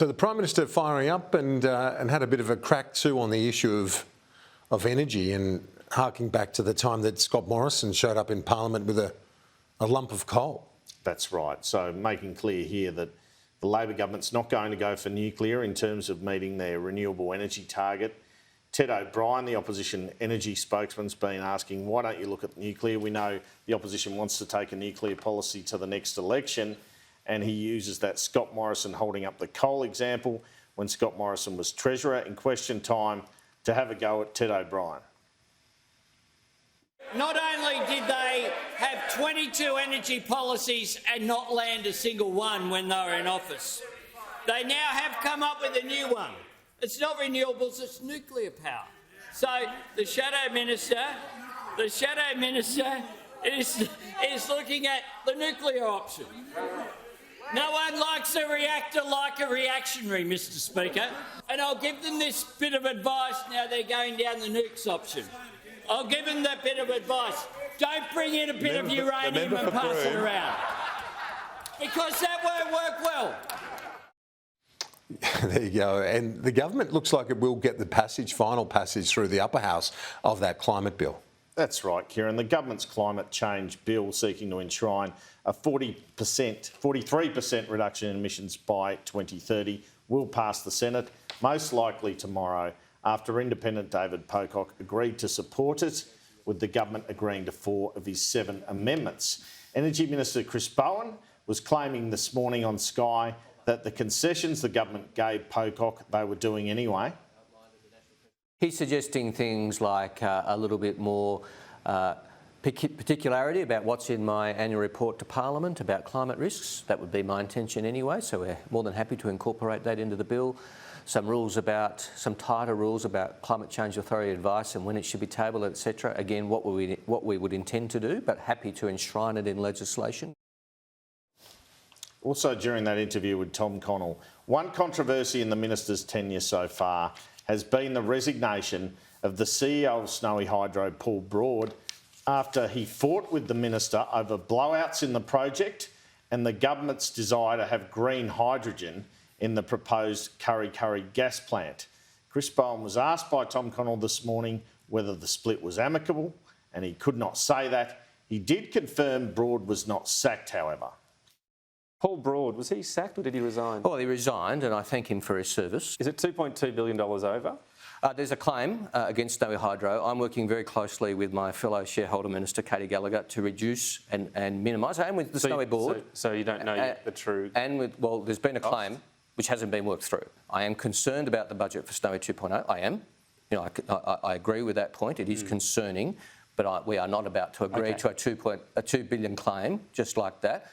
So the Prime Minister firing up and had a bit of a crack too on the issue of energy, and harking back to the time that Scott Morrison showed up in Parliament with a lump of coal. That's right. So making clear here that the Labor government's not going to go for nuclear in terms of meeting their renewable energy target. Ted O'Brien, the opposition energy spokesman's been asking, why don't you look at nuclear? We know the opposition wants to take a nuclear policy to the next election, and he uses that Scott Morrison holding up the coal example when Scott Morrison was Treasurer in question time to have a go at Ted O'Brien. Not only did they have 22 energy policies and not land a single one when they were in office, they now have come up with a new one. It's not renewables, it's nuclear power. So the Shadow Minister is looking at the nuclear option. No one likes a reactor like a reactionary, Mr Speaker. And I'll give them this bit of advice now they're going down the nukes option. I'll give them that bit of advice. Don't bring in a bit of uranium and pass it around, because that won't work well. There you go. And the government looks like it will get the final passage through the upper house of that climate bill. That's right, Kieran. The government's climate change bill seeking to enshrine a 43% reduction in emissions by 2030 will pass the Senate, most likely tomorrow, after independent David Pocock agreed to support it, with the government agreeing to 4 of his 7 amendments. Energy Minister Chris Bowen was claiming this morning on Sky that the concessions the government gave Pocock they were doing anyway. He's suggesting things like a little bit more particularity about what's in my annual report to Parliament about climate risks. That would be my intention anyway, so we're more than happy to incorporate that into the bill. Some tighter rules about climate change authority advice and when it should be tabled, etc. Again, what we would intend to do, but happy to enshrine it in legislation. Also during that interview with Tom Connell, one controversy in the minister's tenure so far has been the resignation of the CEO of Snowy Hydro, Paul Broad, after he fought with the minister over blowouts in the project and the government's desire to have green hydrogen in the proposed Kurri Kurri gas plant. Chris Bowen was asked by Tom Connell this morning whether the split was amicable, and he could not say that. He did confirm Broad was not sacked, however. Paul Broad, was he sacked or did he resign? Well, he resigned, and I thank him for his service. Is it $2.2 billion over? There's a claim against Snowy Hydro. I'm working very closely with my fellow shareholder minister, Katie Gallagher, to reduce and minimise, and with the Snowy board. So you don't know yet the true... Well, there's been a claim which hasn't been worked through. I am concerned about the budget for Snowy 2.0. I am. You know, I agree with that point. It is concerning, but we are not about to agree to a $2 billion claim just like that.